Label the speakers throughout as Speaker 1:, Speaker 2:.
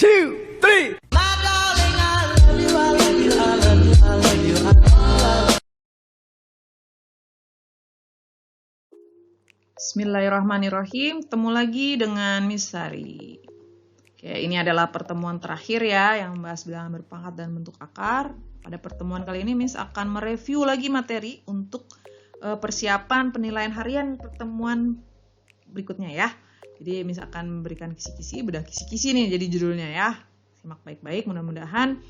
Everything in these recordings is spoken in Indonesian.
Speaker 1: 2, 3.
Speaker 2: Bismillahirrahmanirrahim. Ketemu lagi dengan Miss Sari. Oke, ini adalah pertemuan terakhir ya yang membahas bilangan berpangkat dan bentuk akar. Pada pertemuan kali ini Miss akan mereview lagi materi untuk persiapan penilaian harian pertemuan berikutnya ya. Jadi Miss akan memberikan kisi-kisi, bedah kisi-kisi nih jadi judulnya ya. Simak baik-baik, mudah-mudahan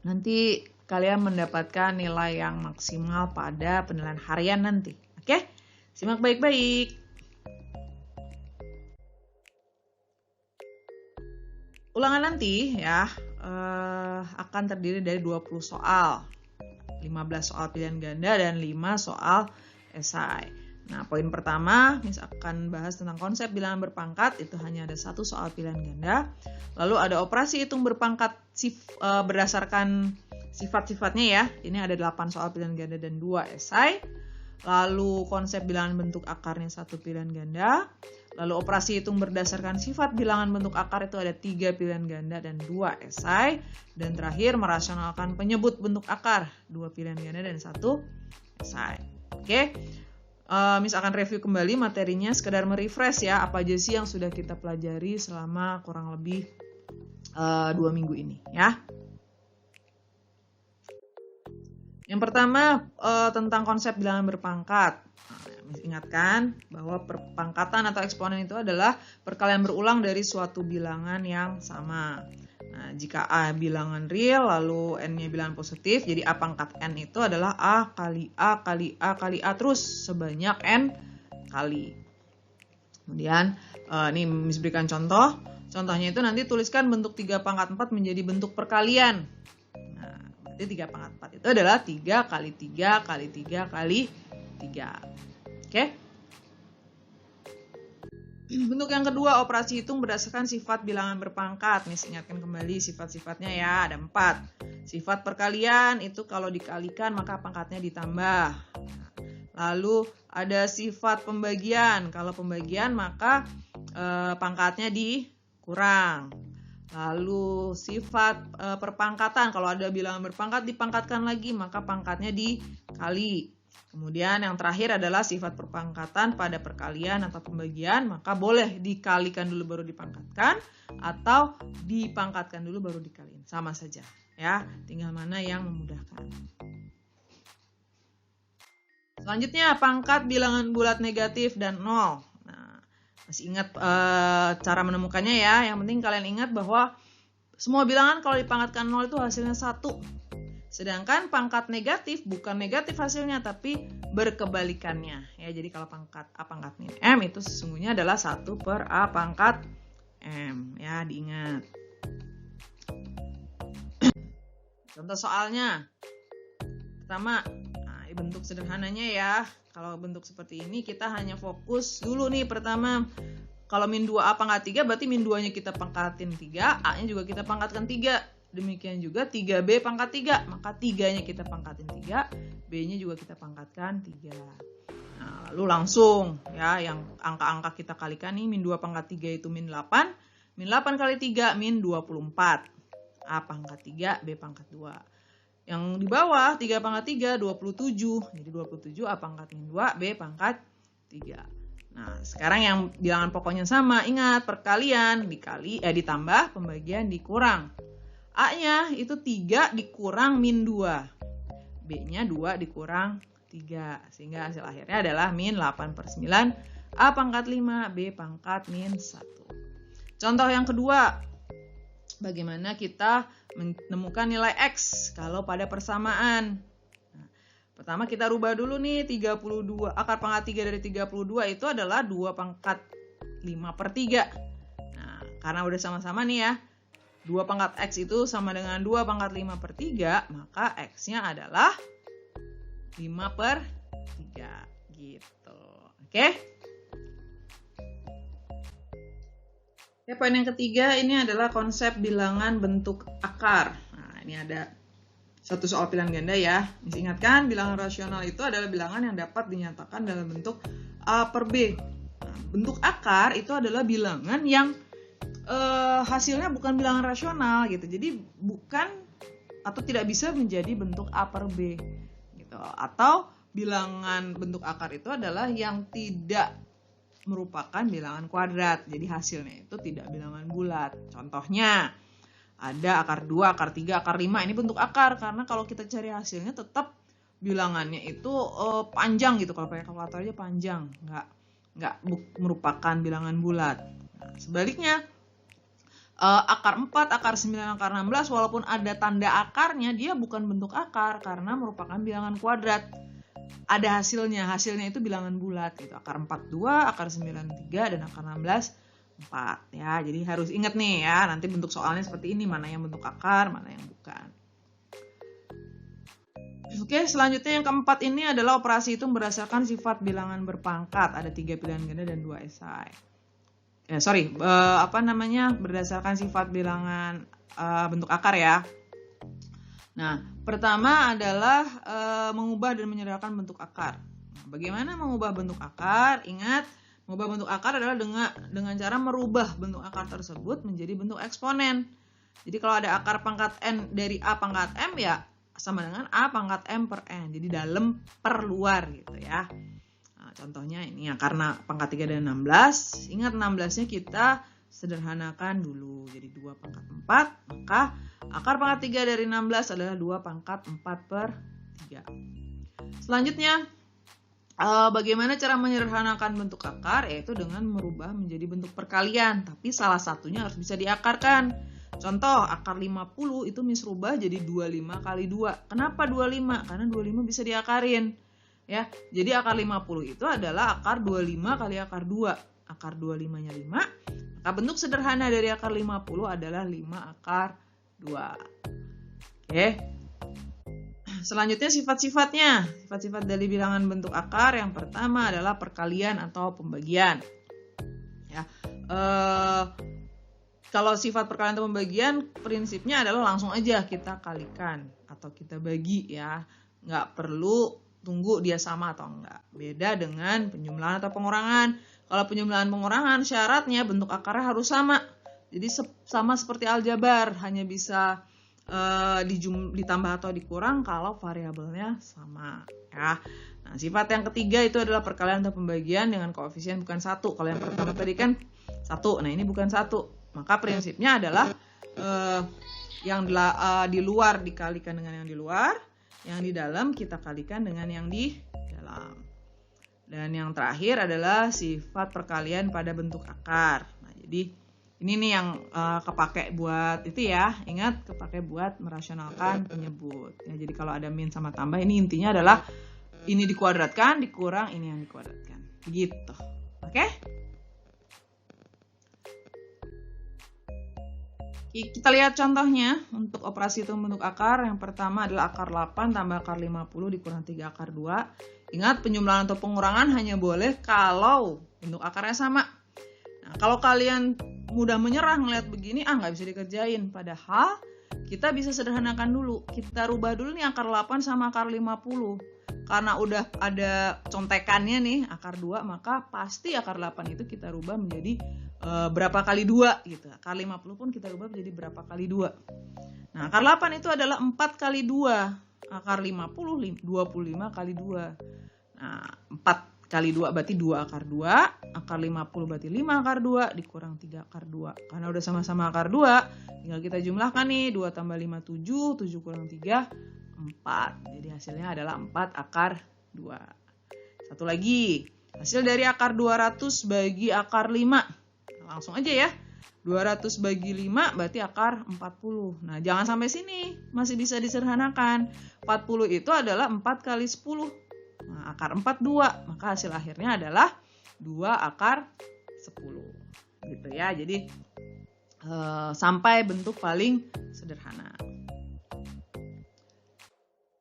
Speaker 2: nanti kalian mendapatkan nilai yang maksimal pada penilaian harian nanti. Oke, simak baik-baik. Ulangan nanti ya akan terdiri dari 20 soal. 15 soal pilihan ganda dan 5 soal esai. Nah, poin pertama, Miss akan bahas tentang konsep bilangan berpangkat. Itu hanya ada satu soal pilihan ganda. Lalu ada operasi hitung berpangkat berdasarkan sifat-sifatnya ya. Ini ada 8 soal pilihan ganda dan 2 esai. Lalu konsep bilangan bentuk akarnya 1 pilihan ganda. Lalu operasi hitung berdasarkan sifat bilangan bentuk akar itu ada 3 pilihan ganda dan 2 esai. Dan terakhir merasionalkan penyebut bentuk akar 2 pilihan ganda dan 1 esai. Oke, Miss akan review kembali materinya, sekedar merefresh ya apa aja sih yang sudah kita pelajari selama kurang lebih 2 minggu ini ya. Yang pertama tentang konsep bilangan berpangkat. Nah, ingatkan bahwa perpangkatan atau eksponen itu adalah perkalian berulang dari suatu bilangan yang sama. Nah, jika A bilangan real lalu N-nya bilangan positif, jadi A pangkat N itu adalah A kali A kali A kali A terus sebanyak N kali. Kemudian ini Miss berikan contoh. Contohnya itu nanti tuliskan bentuk 3 pangkat 4 menjadi bentuk perkalian. Jadi 3 pangkat 4 itu adalah 3 kali 3 kali 3 kali 3. Oke. Bentuk yang kedua, operasi hitung berdasarkan sifat bilangan berpangkat. Miss ingatkan kembali sifat-sifatnya ya, ada 4. Sifat perkalian itu kalau dikalikan maka pangkatnya ditambah. Lalu ada sifat pembagian. Kalau pembagian maka pangkatnya dikurang. Lalu sifat perpangkatan, kalau ada bilangan berpangkat dipangkatkan lagi maka pangkatnya dikali. Kemudian yang terakhir adalah sifat perpangkatan pada perkalian atau pembagian, maka boleh dikalikan dulu baru dipangkatkan atau dipangkatkan dulu baru dikaliin. Sama saja ya, tinggal mana yang memudahkan. Selanjutnya pangkat bilangan bulat negatif dan 0. Masih ingat cara menemukannya ya. Yang penting kalian ingat bahwa semua bilangan kalau dipangkatkan 0 itu hasilnya 1. Sedangkan pangkat negatif bukan negatif hasilnya tapi berkebalikannya. Ya, jadi kalau pangkat A pangkat min M itu sesungguhnya adalah 1 per A pangkat M. Ya, diingat. Contoh soalnya. Pertama, bentuk sederhananya ya. Kalau bentuk seperti ini kita hanya fokus dulu nih pertama. Kalau min 2A pangkat 3 berarti min 2-nya kita pangkatin 3, A-nya juga kita pangkatkan 3. Demikian juga 3B pangkat 3, maka 3-nya kita pangkatin 3, B-nya juga kita pangkatkan 3. Nah, lalu langsung ya yang angka-angka kita kalikan nih, min 2 pangkat 3 itu min 8. Min 8 kali 3 min 24. A pangkat 3, B pangkat 2. Yang di bawah 3 pangkat 3 27. Jadi 27 A pangkat min 2, B pangkat 3. Nah, sekarang yang bilangan pokoknya sama. Ingat, perkalian ditambah, pembagian dikurang. A-nya itu 3 dikurang min 2. B-nya 2 dikurang 3. Sehingga hasil akhirnya adalah min 8 per 9. A pangkat 5, B pangkat min 1. Contoh yang kedua. Bagaimana kita menemukan nilai X kalau pada persamaan. Nah, pertama kita rubah dulu nih 32. Akar pangkat 3 dari 32 itu adalah 2 pangkat 5 per 3. Nah, karena udah sama-sama nih ya. 2 pangkat X itu sama dengan 2 pangkat 5 per 3, maka X-nya adalah 5 per 3. Gitu. Oke? Ya, poin yang ketiga ini adalah konsep bilangan bentuk akar. Nah, ini ada satu soal pilihan ganda ya. Ingatkan, bilangan rasional itu adalah bilangan yang dapat dinyatakan dalam bentuk A per B. Nah, bentuk akar itu adalah bilangan yang hasilnya bukan bilangan rasional gitu. Jadi bukan atau tidak bisa menjadi bentuk A per B gitu. Atau bilangan bentuk akar itu adalah yang tidak merupakan bilangan kuadrat. Jadi hasilnya itu tidak bilangan bulat. Contohnya ada akar 2, akar 3, akar 5. Ini bentuk akar karena kalau kita cari hasilnya tetap bilangannya itu panjang gitu. Kalau pakai kalkulator aja panjang, nggak merupakan bilangan bulat. Nah, sebaliknya akar 4, akar 9, akar 16 walaupun ada tanda akarnya, dia bukan bentuk akar karena merupakan bilangan kuadrat. Ada hasilnya itu bilangan bulat gitu. Akar 4 2, akar 9 3 dan akar 16 4 ya. Jadi harus ingat nih ya, nanti bentuk soalnya seperti ini, mana yang bentuk akar, mana yang bukan. Oke, selanjutnya yang keempat ini adalah operasi hitung berdasarkan sifat bilangan berpangkat. Ada 3 pilihan ganda dan 2 esai. Berdasarkan sifat bilangan bentuk akar ya. Nah, pertama adalah mengubah dan menyederhanakan bentuk akar. Nah, bagaimana mengubah bentuk akar? Ingat, mengubah bentuk akar adalah dengan cara merubah bentuk akar tersebut menjadi bentuk eksponen. Jadi kalau ada akar pangkat n dari A pangkat m ya sama dengan A pangkat m per n. Jadi dalam per luar gitu ya. Nah, contohnya ini ya, karena pangkat 3 dan 16, ingat 16-nya kita sederhanakan dulu. Jadi 2 pangkat 4, maka akar pangkat 3 dari 16 adalah 2 pangkat 4 per 3. Selanjutnya, bagaimana cara menyederhanakan bentuk akar? Yaitu dengan merubah menjadi bentuk perkalian. Tapi salah satunya harus bisa diakarkan. Contoh, akar 50 itu rubah jadi 25 kali 2. Kenapa 25? Karena 25 bisa diakarin. Ya, jadi akar 50 itu adalah akar 25 kali akar 2. Akar 25-nya 5. Maka bentuk sederhana dari akar 50 adalah 5 akar 2. Oke. Selanjutnya sifat-sifatnya. Sifat-sifat dari bilangan bentuk akar yang pertama adalah perkalian atau pembagian. Ya. Kalau sifat perkalian atau pembagian prinsipnya adalah langsung aja kita kalikan atau kita bagi ya. Nggak perlu tunggu dia sama atau enggak. Beda dengan penjumlahan atau pengurangan. Kalau penjumlahan pengurangan syaratnya bentuk akarnya harus sama. Jadi sama seperti aljabar, hanya bisa ditambah atau dikurang kalau variabelnya sama ya. Nah, sifat yang ketiga itu adalah perkalian atau pembagian dengan koefisien bukan 1. Kalau yang pertama tadi kan 1. Nah, ini bukan 1. Maka prinsipnya adalah yang di luar dikalikan dengan yang di luar, yang di dalam kita kalikan dengan yang di dalam. Dan yang terakhir adalah sifat perkalian pada bentuk akar. Nah, jadi ini nih yang kepake buat itu ya. Ingat, kepake buat merasionalkan penyebut. Ya, jadi kalau ada min sama tambah, ini intinya adalah ini dikuadratkan, dikurang ini yang dikuadratkan. Gitu. Oke? Kita lihat contohnya untuk operasi hitung bentuk akar. Yang pertama adalah akar 8 tambah akar 50 dikurang 3 akar 2. Ingat, penjumlahan atau pengurangan hanya boleh kalau bentuk akarnya sama. Nah, kalau kalian mudah menyerah ngeliat begini, nggak bisa dikerjain. Padahal kita bisa sederhanakan dulu. Kita rubah dulu nih akar 8 sama akar 50. Karena udah ada contekannya nih, akar 2, maka pasti akar 8 itu kita rubah menjadi berapa kali 2 gitu. Akar 50 pun kita rubah menjadi berapa kali 2. Nah, akar 8 itu adalah 4 kali 2. Akar 50, 25 kali 2. Nah, 4 kali 2 berarti 2 akar 2. Akar 50 berarti 5 akar 2 dikurang 3 akar 2. Karena udah sama-sama akar 2, tinggal kita jumlahkan nih. 2 tambah 5, 7. 7 kurang 3, 4. Jadi hasilnya adalah 4 akar 2. Satu lagi. Hasil dari akar 200 bagi akar 5. Langsung aja ya. 200 bagi 5 berarti akar 40. Nah, jangan sampai sini. Masih bisa disederhanakan. 40 itu adalah 4 kali 10. Nah, akar 4, 2. Maka hasil akhirnya adalah 2 akar 10. Gitu ya. Jadi, sampai bentuk paling sederhana.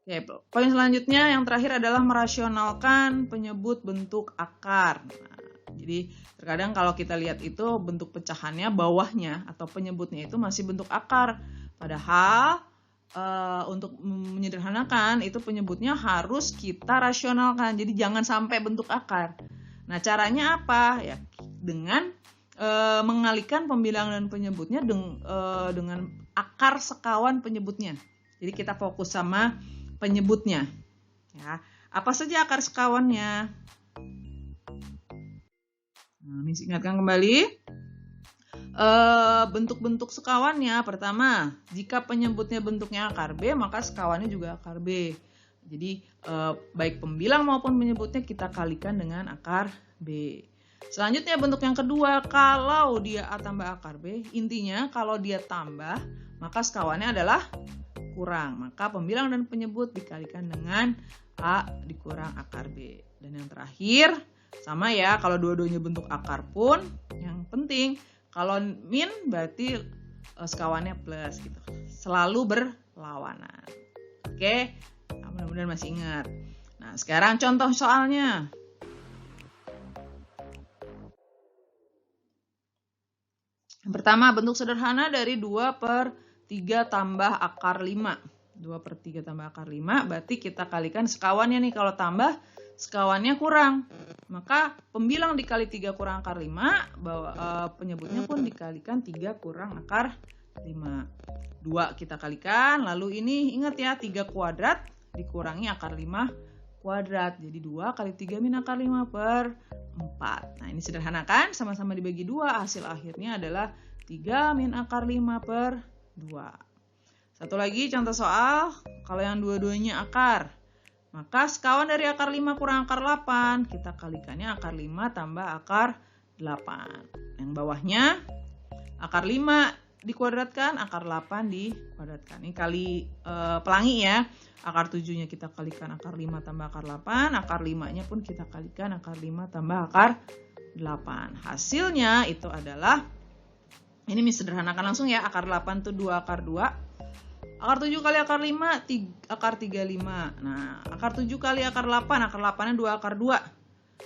Speaker 2: Oke, poin selanjutnya yang terakhir adalah merasionalkan penyebut bentuk akar. Nah, jadi terkadang kalau kita lihat itu bentuk pecahannya bawahnya atau penyebutnya itu masih bentuk akar. Padahal untuk menyederhanakan itu penyebutnya harus kita rasionalkan. Jadi jangan sampai bentuk akar. Nah, caranya apa? Ya dengan mengalihkan pembilang dan penyebutnya dengan akar sekawan penyebutnya. Jadi kita fokus sama penyebutnya. Ya, apa saja akar sekawannya? Nah, ini ingatkan kembali. Bentuk-bentuk sekawannya, pertama, jika penyebutnya bentuknya akar B, maka sekawannya juga akar B. Jadi baik pembilang maupun penyebutnya kita kalikan dengan akar B. Selanjutnya bentuk yang kedua, kalau dia A tambah akar B, intinya kalau dia tambah, maka sekawannya adalah kurang. Maka pembilang dan penyebut dikalikan dengan A dikurang akar B. Dan yang terakhir, sama ya, kalau dua-duanya bentuk akar pun, yang penting, kalau min berarti sekawannya plus gitu. Selalu berlawanan. Oke, nah, mudah-mudahan masih ingat. Nah, sekarang contoh soalnya. Yang pertama, bentuk sederhana dari 2/3 tambah akar 5. 2/3 tambah akar 5, berarti kita kalikan sekawannya nih. Kalau tambah, sekawannya kurang. Maka pembilang dikali 3 kurang akar 5, penyebutnya pun dikalikan 3 kurang akar 5. 2 kita kalikan, lalu ini ingat ya, 3 kuadrat dikurangi akar 5 kuadrat. Jadi 2 kali 3 min akar 5/4. Nah, ini sederhana kan? Sama-sama dibagi 2, hasil akhirnya adalah 3 min akar 5/2. Satu lagi contoh soal, kalau yang dua-duanya akar, maka sekawan dari akar 5 kurang akar 8, kita kalikannya akar 5 tambah akar 8. Yang bawahnya, akar 5 dikuadratkan, akar 8 dikuadratkan. Ini kali pelangi ya. Akar 7-nya kita kalikan akar 5 tambah akar 8, akar 5-nya pun kita kalikan akar 5 tambah akar 8. Hasilnya itu adalah, ini sederhanakan langsung ya, akar 8 itu 2 akar 2. Akar 7 kali akar 5, akar 35. Nah, akar 7 kali akar 8, akar 8-nya 2 akar 2.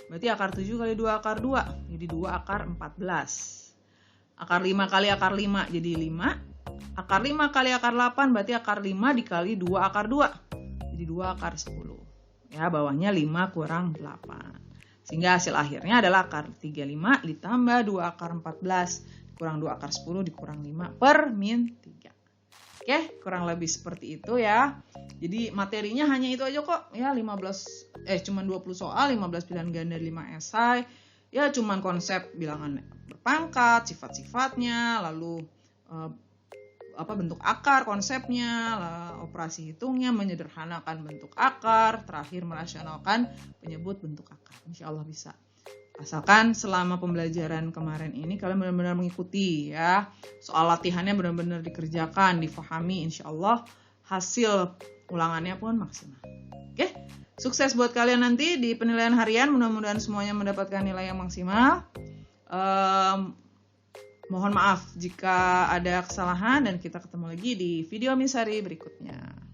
Speaker 2: Berarti akar 7 kali 2 akar 2, jadi 2 akar 14. Akar 5 kali akar 5, jadi 5. Akar 5 kali akar 8, berarti akar 5 dikali 2 akar 2. Jadi 2 akar 10. Ya, bawahnya 5 kurang 8. Sehingga hasil akhirnya adalah akar 35 ditambah 2 akar 14 kurang 2 akar 10 dikurang 5/-3. Oke, kurang lebih seperti itu ya. Jadi materinya hanya itu aja kok. Ya, cuman 20 soal, 15 pilihan ganda, 5 esai. Ya, cuman konsep bilangan berpangkat, sifat-sifatnya, lalu bentuk akar, konsepnya, operasi hitungnya, menyederhanakan bentuk akar, terakhir merasionalkan penyebut bentuk akar. Insya Allah bisa. Asalkan selama pembelajaran kemarin ini kalian benar-benar mengikuti ya. Soal latihannya benar-benar dikerjakan, difahami, insya Allah hasil ulangannya pun maksimal. Oke, sukses buat kalian nanti di penilaian harian. Mudah-mudahan semuanya mendapatkan nilai yang maksimal. Mohon maaf jika ada kesalahan dan kita ketemu lagi di video Misari berikutnya.